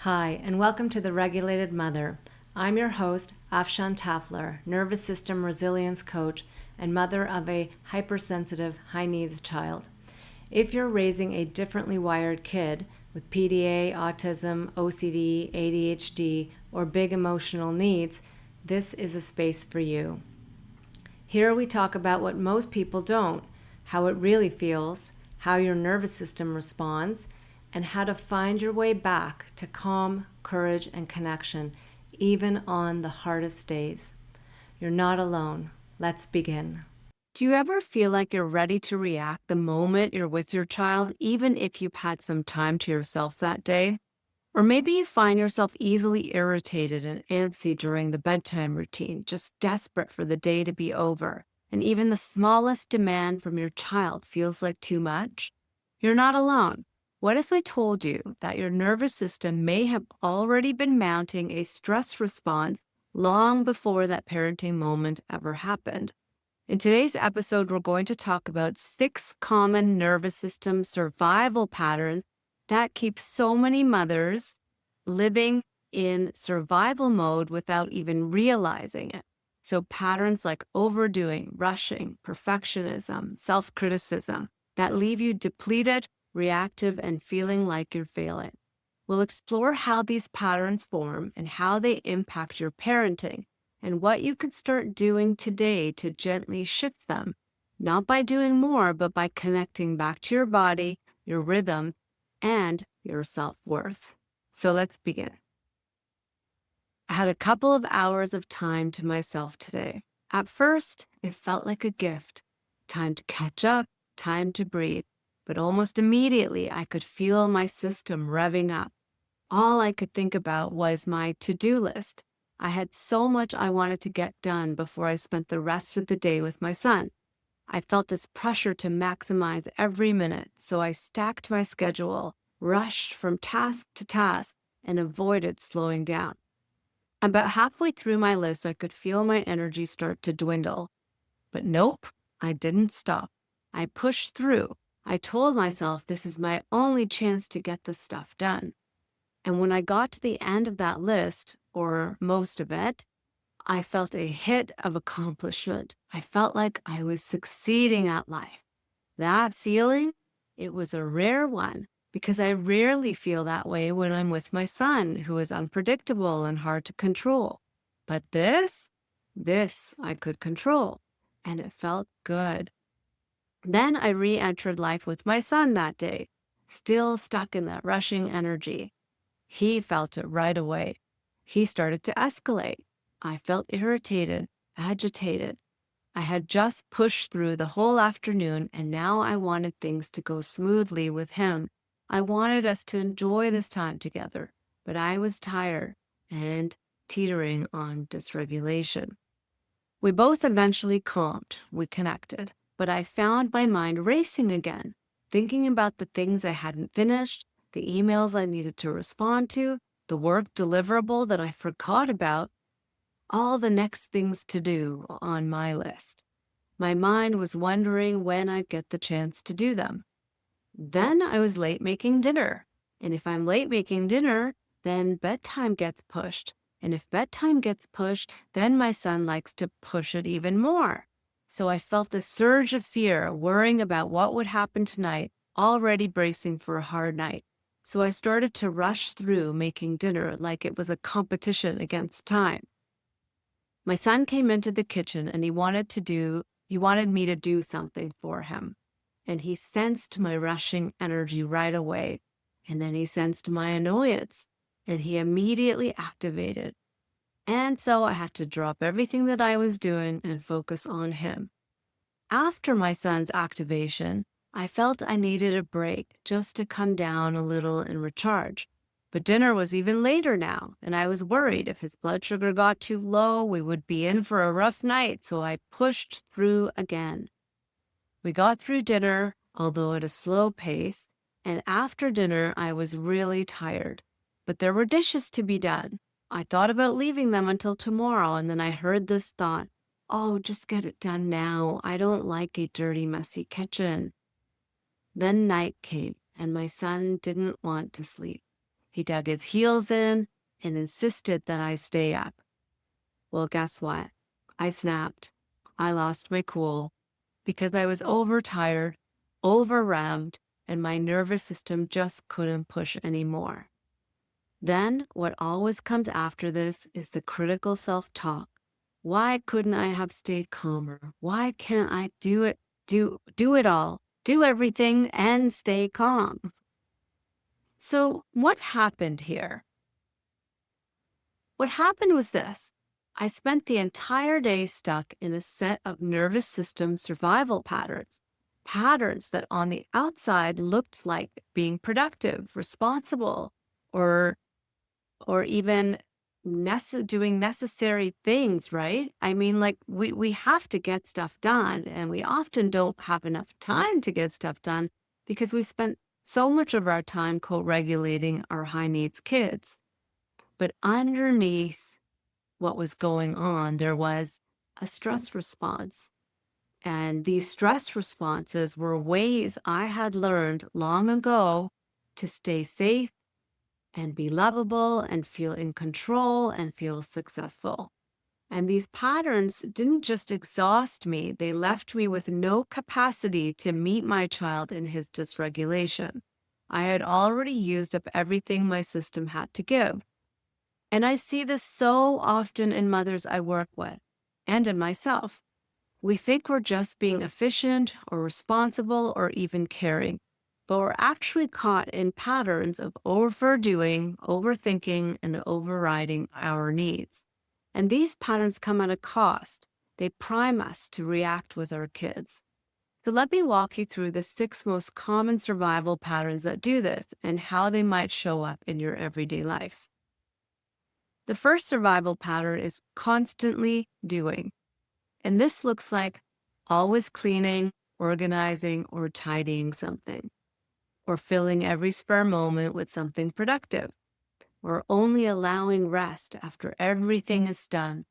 Hi, and welcome to The Regulated Mother. I'm your host, Afshan Tafler, nervous system resilience coach and mother of a hypersensitive, high-needs child. If you're raising a differently wired kid with PDA, autism, OCD, ADHD, or big emotional needs, this is a space for you. Here we talk about what most people don't, how it really feels, how your nervous system responds, and how to find your way back to calm, courage, and connection, even on the hardest days. You're not alone. Let's begin. Do you ever feel like you're ready to react the moment you're with your child, even if you've had some time to yourself that day? Or maybe you find yourself easily irritated and antsy during the bedtime routine, just desperate for the day to be over, and even the smallest demand from your child feels like too much? You're not alone. What if I told you that your nervous system may have already been mounting a stress response long before that parenting moment ever happened? In today's episode, we're going to talk about 6 common nervous system survival patterns that keep so many mothers living in survival mode without even realizing it. So patterns like overdoing, rushing, perfectionism, self-criticism that leave you depleted, reactive, and feeling like you're failing. We'll explore how these patterns form and how they impact your parenting, and what you can start doing today to gently shift them, not by doing more, but by connecting back to your body, your rhythm, and your self-worth. So let's begin. I had a couple of hours of time to myself today. At first, it felt like a gift. Time to catch up, time to breathe. But almost immediately, I could feel my system revving up. All I could think about was my to-do list. I had so much I wanted to get done before I spent the rest of the day with my son. I felt this pressure to maximize every minute, so I stacked my schedule, rushed from task to task, and avoided slowing down. About halfway through my list, I could feel my energy start to dwindle. But nope, I didn't stop. I pushed through. I told myself this is my only chance to get this stuff done. And when I got to the end of that list, or most of it, I felt a hit of accomplishment. I felt like I was succeeding at life. That feeling, it was a rare one, because I rarely feel that way when I'm with my son, who is unpredictable and hard to control. But this I could control, and it felt good. Then I re-entered life with my son that day, still stuck in that rushing energy. He felt it right away. He started to escalate. I felt irritated, agitated. I had just pushed through the whole afternoon, and now I wanted things to go smoothly with him. I wanted us to enjoy this time together, but I was tired and teetering on dysregulation. We both eventually calmed. We connected, but I found my mind racing again, thinking about the things I hadn't finished, the emails I needed to respond to, the work deliverable that I forgot about, all the next things to do on my list. My mind was wondering when I'd get the chance to do them. Then I was late making dinner. And if I'm late making dinner, then bedtime gets pushed. And if bedtime gets pushed, then my son likes to push it even more. So I felt a surge of fear, worrying about what would happen tonight, already bracing for a hard night. So I started to rush through making dinner like it was a competition against time. My son came into the kitchen and he wanted me to do something for him. And he sensed my rushing energy right away. And then he sensed my annoyance and he immediately activated. And so I had to drop everything that I was doing and focus on him. After my son's activation, I felt I needed a break just to come down a little and recharge. But dinner was even later now, and I was worried if his blood sugar got too low, we would be in for a rough night, so I pushed through again. We got through dinner, although at a slow pace, and after dinner, I was really tired. But there were dishes to be done. I thought about leaving them until tomorrow, and then I heard this thought, oh, just get it done now. I don't like a dirty, messy kitchen. Then night came, and my son didn't want to sleep. He dug his heels in and insisted that I stay up. Well, guess what? I snapped. I lost my cool because I was overtired, overwhelmed, and my nervous system just couldn't push anymore. Then, what always comes after this is the critical self-talk. Why couldn't I have stayed calmer? Why can't I do it, do it all, do everything and stay calm? So what happened here? What happened was this. I spent the entire day stuck in a set of nervous system survival patterns, patterns that on the outside looked like being productive, responsible, or even doing necessary things, right? I mean, like we have to get stuff done, and we often don't have enough time to get stuff done because we spent so much of our time co-regulating our high needs kids. But underneath what was going on, there was a stress response. And these stress responses were ways I had learned long ago to stay safe and be lovable and feel in control and feel successful. And these patterns didn't just exhaust me, they left me with no capacity to meet my child in his dysregulation. I had already used up everything my system had to give. And I see this so often in mothers I work with and in myself. We think we're just being efficient or responsible or even caring, but we're actually caught in patterns of overdoing, overthinking, and overriding our needs. And these patterns come at a cost. They prime us to react with our kids. So let me walk you through the 6 most common survival patterns that do this and how they might show up in your everyday life. The first survival pattern is constantly doing. And this looks like always cleaning, organizing, or tidying something, or filling every spare moment with something productive, or only allowing rest after everything is done.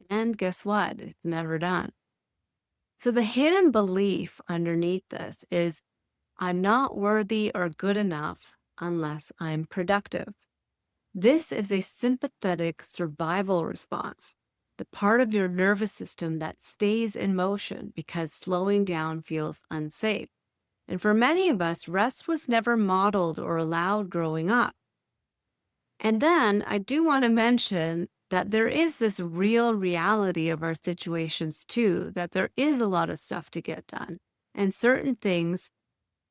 And guess what? It's never done. So the hidden belief underneath this is I'm not worthy or good enough unless I'm productive. This is a sympathetic survival response, the part of your nervous system that stays in motion because slowing down feels unsafe. And for many of us, rest was never modeled or allowed growing up. And then I do want to mention that there is this real reality of our situations too, that there is a lot of stuff to get done. And certain things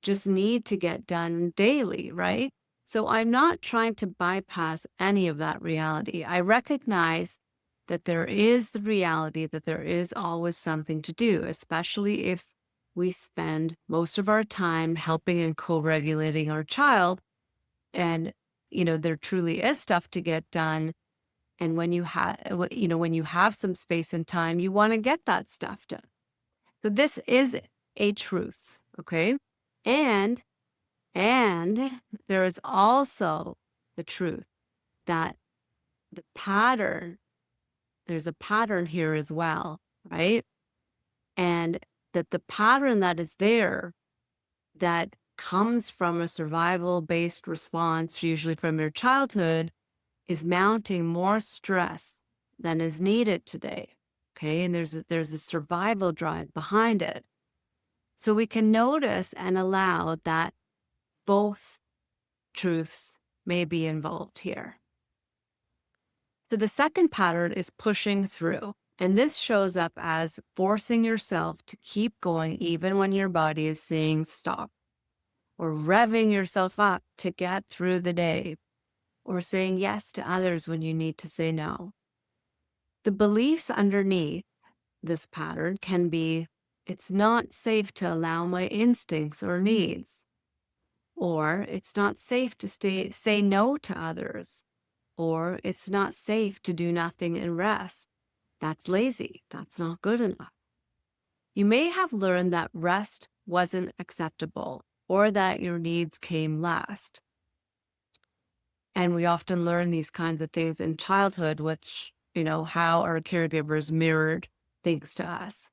just need to get done daily, right? So I'm not trying to bypass any of that reality. I recognize that there is the reality that there is always something to do, especially if we spend most of our time helping and co-regulating our child. And, there truly is stuff to get done. And when you have some space and time, you want to get that stuff done. So this is a truth, okay? And there is also the truth that there's a pattern here as well, right? And that the pattern that is there that comes from a survival-based response, usually from your childhood, is mounting more stress than is needed today, okay? And there's a survival drive behind it. So we can notice and allow that both truths may be involved here. So the second pattern is pushing through. And this shows up as forcing yourself to keep going even when your body is saying stop, or revving yourself up to get through the day, or saying yes to others when you need to say no. The beliefs underneath this pattern can be, it's not safe to allow my instincts or needs. Or it's not safe to say no to others. Or it's not safe to do nothing and rest. That's lazy. That's not good enough. You may have learned that rest wasn't acceptable or that your needs came last. And we often learn these kinds of things in childhood, which, how our caregivers mirrored things to us.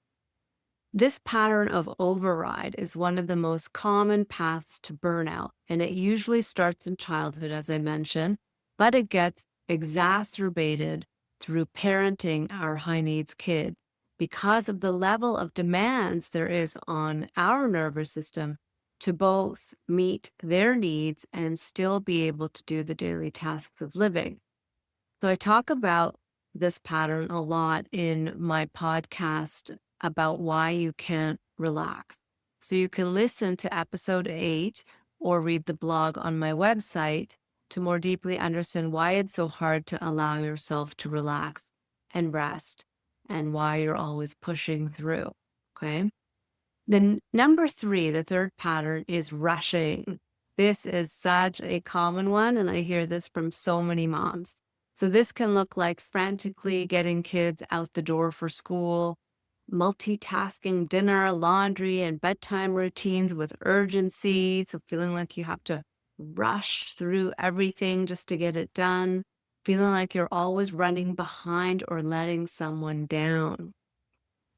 This pattern of override is one of the most common paths to burnout, and it usually starts in childhood, as I mentioned, but it gets exacerbated through parenting our high needs kids because of the level of demands there is on our nervous system to both meet their needs and still be able to do the daily tasks of living. So I talk about this pattern a lot in my podcast about why you can't relax. So you can listen to episode 8 or read the blog on my website to more deeply understand why it's so hard to allow yourself to relax and rest and why you're always pushing through. Okay. Then number 3, the third pattern is rushing. This is such a common one, and I hear this from so many moms. So this can look like frantically getting kids out the door for school, multitasking dinner, laundry, and bedtime routines with urgency. So feeling like you have to rush through everything just to get it done, feeling like you're always running behind or letting someone down.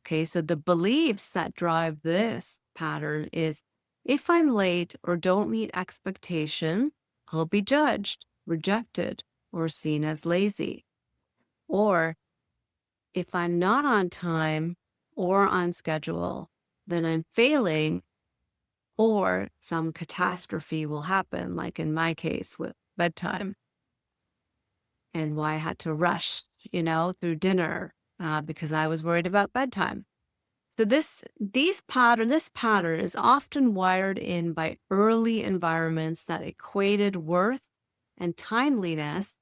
Okay, so the beliefs that drive this pattern is if I'm late or don't meet expectations, I'll be judged, rejected, or seen as lazy. Or if I'm not on time or on schedule, then I'm failing or some catastrophe will happen, like in my case with bedtime and why I had to rush, through dinner because I was worried about bedtime. So this pattern is often wired in by early environments that equated worth and timeliness,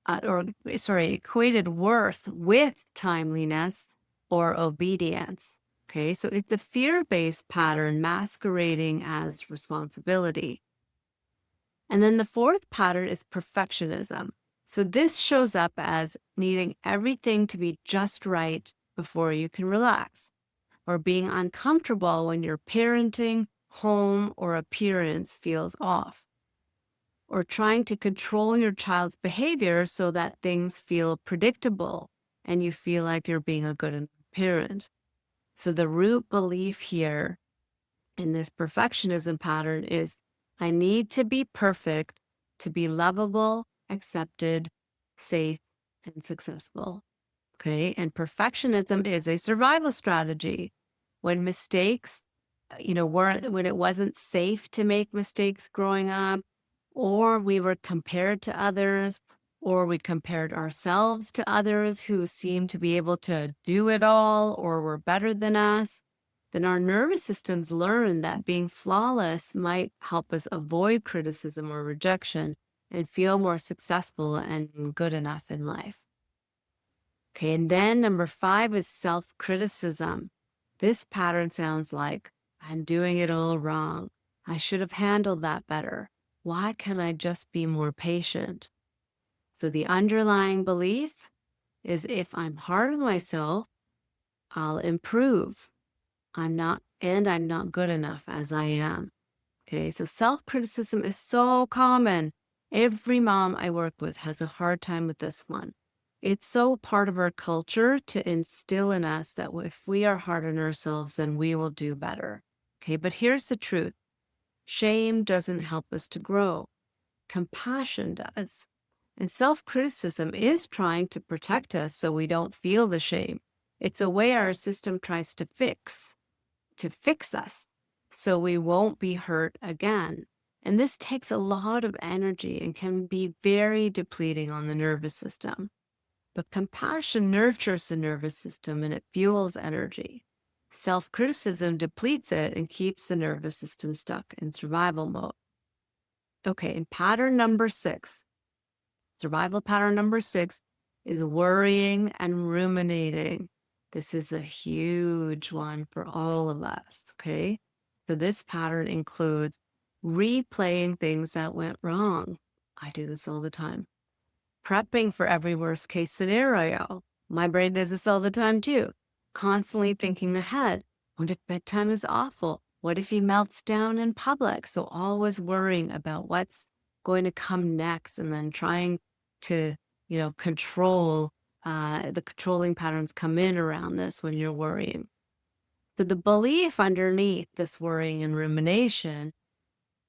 equated worth with timeliness or obedience. Okay, so it's a fear-based pattern masquerading as responsibility. And then the fourth pattern is perfectionism. So this shows up as needing everything to be just right before you can relax, or being uncomfortable when your parenting, home, or appearance feels off, or trying to control your child's behavior so that things feel predictable and you feel like you're being a good parent. So the root belief here in this perfectionism pattern is I need to be perfect to be lovable, accepted, safe, and successful. Okay. And perfectionism is a survival strategy. When mistakes, when it wasn't safe to make mistakes growing up, or we were compared to others, or we compared ourselves to others who seemed to be able to do it all or were better than us, then our nervous systems learn that being flawless might help us avoid criticism or rejection and feel more successful and good enough in life. Okay, and then number 5 is self-criticism. This pattern sounds like, I'm doing it all wrong. I should have handled that better. Why can't I just be more patient? So the underlying belief is if I'm hard on myself, I'll improve. I'm not good enough as I am. Okay, so self-criticism is so common. Every mom I work with has a hard time with this one. It's so part of our culture to instill in us that if we are hard on ourselves, then we will do better. Okay, but here's the truth. Shame doesn't help us to grow. Compassion does. And self-criticism is trying to protect us so we don't feel the shame. It's a way our system tries to fix us so we won't be hurt again. And this takes a lot of energy and can be very depleting on the nervous system. But compassion nurtures the nervous system and it fuels energy. Self-criticism depletes it and keeps the nervous system stuck in survival mode. Okay, and survival pattern number 6 is worrying and ruminating. This is a huge one for all of us, okay? So this pattern includes replaying things that went wrong. I do this all the time. Prepping for every worst case scenario. My brain does this all the time too. Constantly thinking ahead. What if bedtime is awful? What if he melts down in public? So always worrying about what's going to come next and then trying to, control. The controlling patterns come in around this when you're worrying. So the belief underneath this worrying and rumination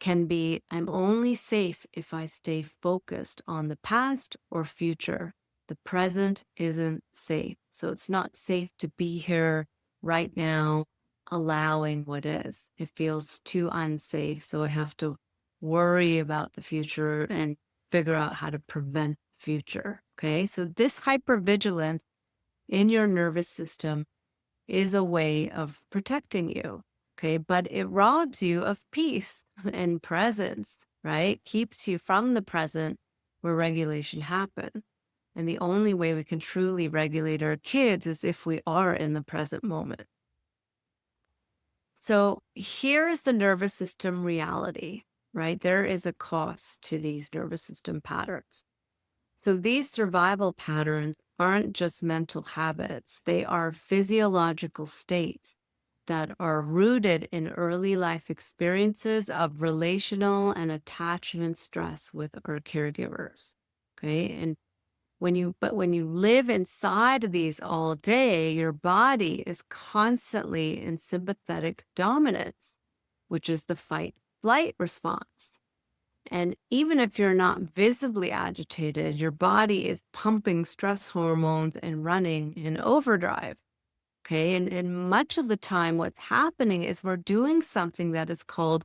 can be, I'm only safe if I stay focused on the past or future. The present isn't safe. So it's not safe to be here right now, allowing what is. It feels too unsafe. So I have to worry about the future and figure out how to prevent the future. Okay. So this hypervigilance in your nervous system is a way of protecting you. Okay. But it robs you of peace and presence, right? Keeps you from the present where regulation happens. And the only way we can truly regulate our kids is if we are in the present moment. So here's the nervous system reality, right? There is a cost to these nervous system patterns. So these survival patterns aren't just mental habits, they are physiological states that are rooted in early life experiences of relational and attachment stress with our caregivers. Okay. And when you live inside of these all day, your body is constantly in sympathetic dominance, which is the fight flight response. And even if you're not visibly agitated, your body is pumping stress hormones and running in overdrive. Okay. And much of the time, what's happening is we're doing something that is called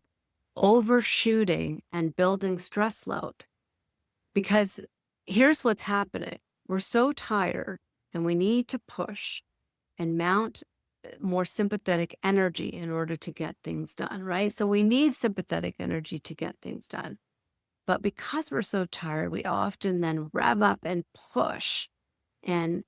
overshooting and building stress load. Because here's what's happening, we're so tired and we need to push and mount more sympathetic energy in order to get things done, right? So we need sympathetic energy to get things done. But because we're so tired, we often then rev up and push. And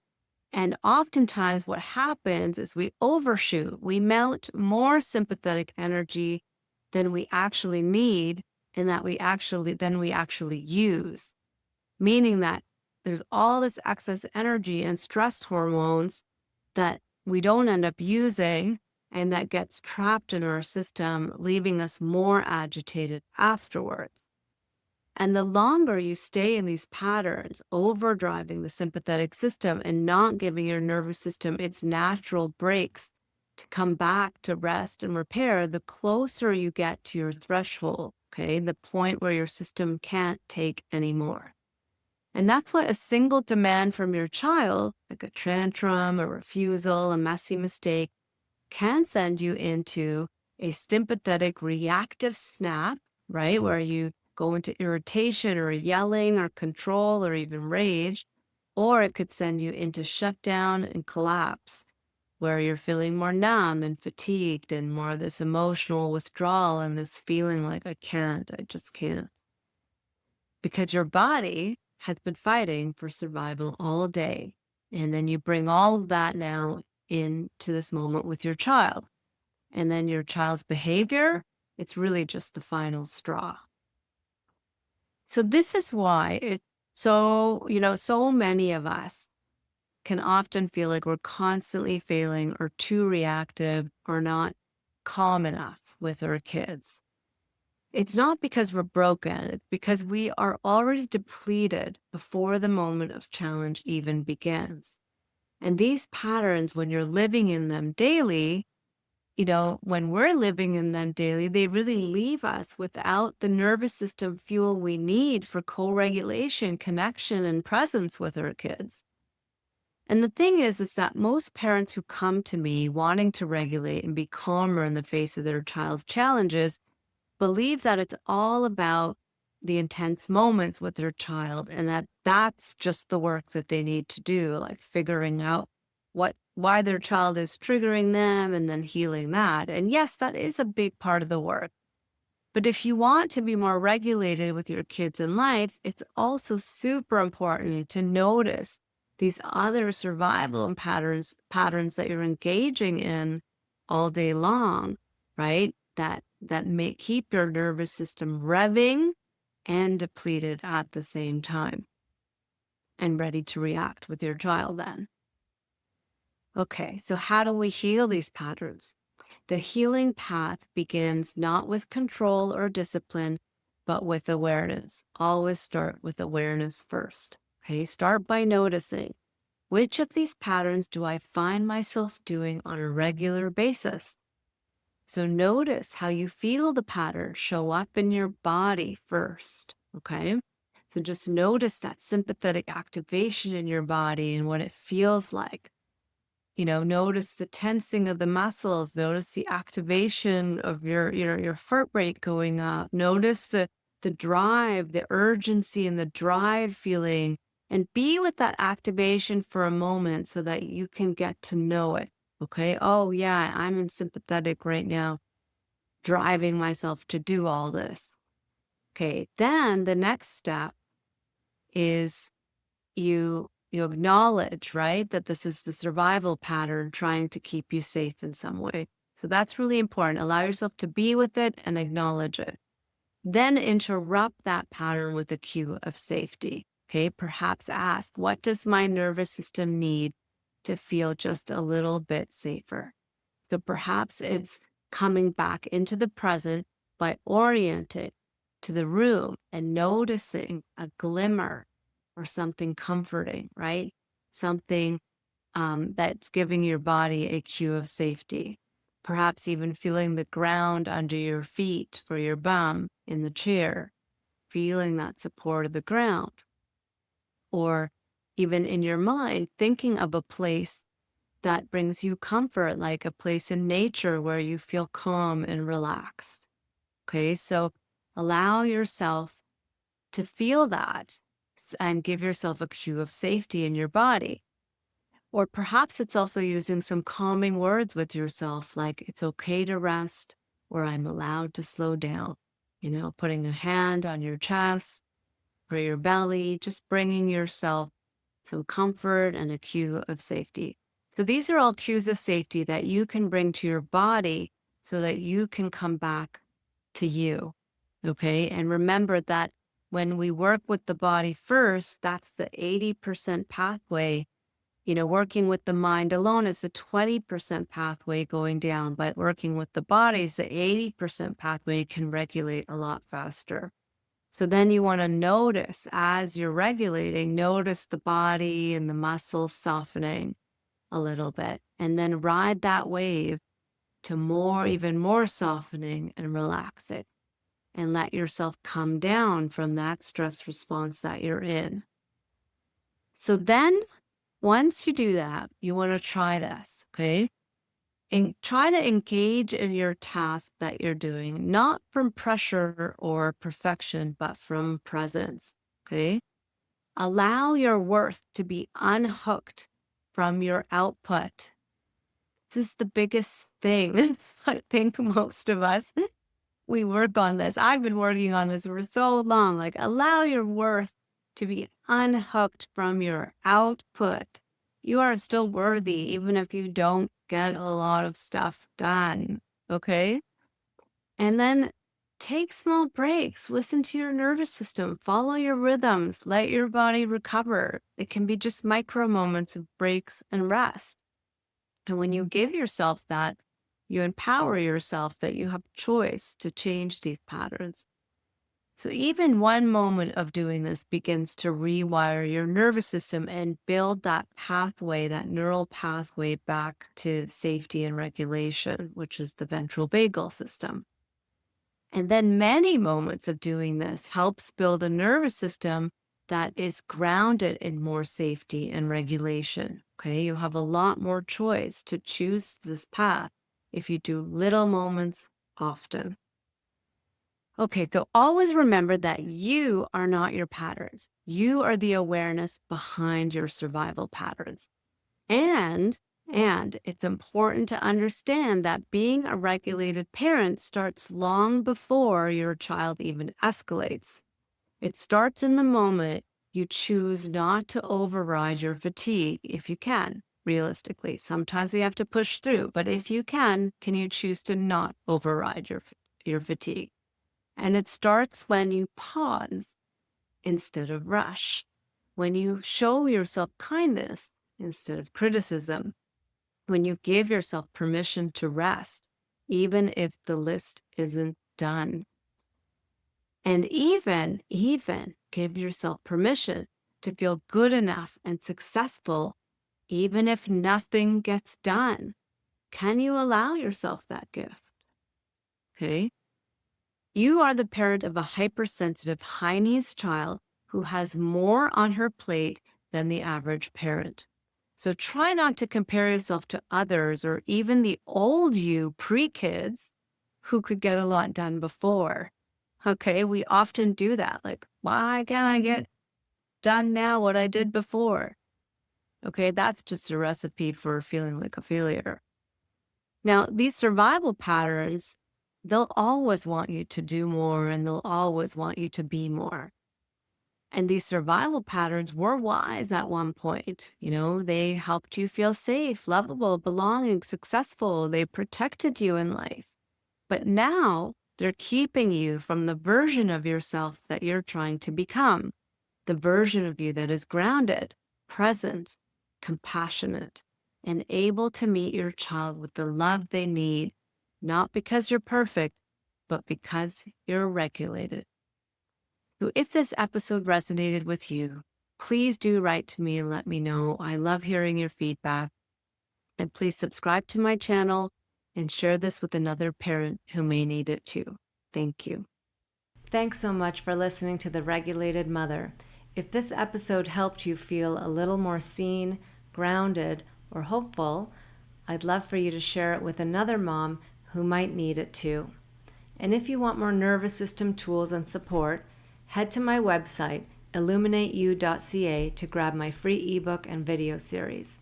oftentimes what happens is we overshoot. We mount more sympathetic energy than we actually need and that we actually use. Meaning that there's all this excess energy and stress hormones that we don't end up using and that gets trapped in our system, leaving us more agitated afterwards. And the longer you stay in these patterns, overdriving the sympathetic system and not giving your nervous system its natural breaks to come back to rest and repair, the closer you get to your threshold, okay, the point where your system can't take anymore. And that's what a single demand from your child, like a tantrum, a refusal, a messy mistake, can send you into a sympathetic reactive snap, right? Where you go into irritation or yelling or control or even rage, or it could send you into shutdown and collapse, where you're feeling more numb and fatigued and more this emotional withdrawal and this feeling like, I just can't. Because your body has been fighting for survival all day. And then you bring all of that now into this moment with your child. And then your child's behavior, it's really just the final straw. So this is why so many of us can often feel like we're constantly failing or too reactive or not calm enough with our kids. It's not because we're broken. It's because we are already depleted before the moment of challenge even begins. And these patterns, when you're living in them daily, when we're living in them daily, they really leave us without the nervous system fuel we need for co-regulation, connection, and presence with our kids. And the thing is that most parents who come to me wanting to regulate and be calmer in the face of their child's challenges believe that it's all about the intense moments with their child and that that's just the work that they need to do, like figuring out why their child is triggering them and then healing that. And yes, that is a big part of the work. But if you want to be more regulated with your kids in life, it's also super important to notice these other survival patterns that you're engaging in all day long, right? That may keep your nervous system revving and depleted at the same time and ready to react with your child then. Okay, so how do we heal these patterns? The healing path begins not with control or discipline, but with awareness. Always start with awareness first. Okay, start by noticing Which of these patterns do I find myself doing on a regular basis? So notice how you feel the pattern show up in your body first, okay? So just notice that sympathetic activation in your body and what it feels like. Notice the tensing of the muscles, notice the activation of your heart rate going up. Notice the drive, the urgency and the drive feeling, and be with that activation for a moment so that you can get to know it. Okay. Oh, yeah, I'm in sympathetic right now, driving myself to do all this. Okay. Then the next step is you acknowledge, right, that this is the survival pattern trying to keep you safe in some way. So that's really important. Allow yourself to be with it and acknowledge it. Then interrupt that pattern with a cue of safety. Okay. Perhaps ask, what does my nervous system need to feel just a little bit safer? So perhaps it's coming back into the present by orienting to the room and noticing a glimmer or something comforting, right? Something that's giving your body a cue of safety. Perhaps even feeling the ground under your feet or your bum in the chair, feeling that support of the ground. Or even in your mind, thinking of a place that brings you comfort, like a place in nature where you feel calm and relaxed. Okay, so allow yourself to feel that and give yourself a cue of safety in your body. Or perhaps it's also using some calming words with yourself, like it's okay to rest, or I'm allowed to slow down. Putting a hand on your chest or your belly, just bringing yourself some comfort and a cue of safety. So these are all cues of safety that you can bring to your body so that you can come back to you. Okay. And remember that when we work with the body first, that's the 80% pathway. Working with the mind alone is the 20% pathway going down, but working with the body is the 80% pathway can regulate a lot faster. So then you want to notice as you're regulating, notice the body and the muscles softening a little bit, and then ride that wave to even more softening and relaxing, and let yourself come down from that stress response that you're in. So then once you do that, you want to try this, okay? And try to engage in your task that you're doing, not from pressure or perfection, but from presence. Okay. Allow your worth to be unhooked from your output. This is the biggest thing. I think most of us, we work on this. I've been working on this for so long. Like, allow your worth to be unhooked from your output. You are still worthy, even if you don't get a lot of stuff done. Okay. And then take small breaks, listen to your nervous system, follow your rhythms, let your body recover. It can be just micro moments of breaks and rest. And when you give yourself that, you empower yourself that you have choice to change these patterns. So even one moment of doing this begins to rewire your nervous system and build that pathway, that neural pathway back to safety and regulation, which is the ventral vagal system. And then many moments of doing this helps build a nervous system that is grounded in more safety and regulation. Okay, you have a lot more choice to choose this path if you do little moments often. Okay, so always remember that you are not your patterns. You are the awareness behind your survival patterns. And it's important to understand that being a regulated parent starts long before your child even escalates. It starts in the moment you choose not to override your fatigue if you can, realistically. Sometimes we have to push through, but if you can you choose to not override your fatigue? And it starts when you pause instead of rush, when you show yourself kindness instead of criticism, when you give yourself permission to rest, even if the list isn't done. And even give yourself permission to feel good enough and successful even if nothing gets done. Can you allow yourself that gift? Okay. You are the parent of a hypersensitive, high needs child who has more on her plate than the average parent. So try not to compare yourself to others or even the old you pre-kids who could get a lot done before. Okay, we often do that. Like, why can't I get done now what I did before? Okay, that's just a recipe for feeling like a failure. Now, these survival patterns, they'll always want you to do more and they'll always want you to be more. And these survival patterns were wise at one point. They helped you feel safe, lovable, belonging, successful. They protected you in life. But now they're keeping you from the version of yourself that you're trying to become, the version of you that is grounded, present, compassionate, and able to meet your child with the love they need, not because you're perfect, but because you're regulated. So if this episode resonated with you, please do write to me and let me know. I love hearing your feedback. And please subscribe to my channel and share this with another parent who may need it too. Thank you. Thanks so much for listening to The Regulated Mother. If this episode helped you feel a little more seen, grounded, or hopeful, I'd love for you to share it with another mom who might need it too. And if you want more nervous system tools and support, head to my website, illuminateyou.ca, to grab my free ebook and video series.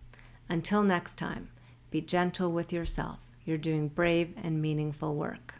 Until next time, be gentle with yourself. You're doing brave and meaningful work.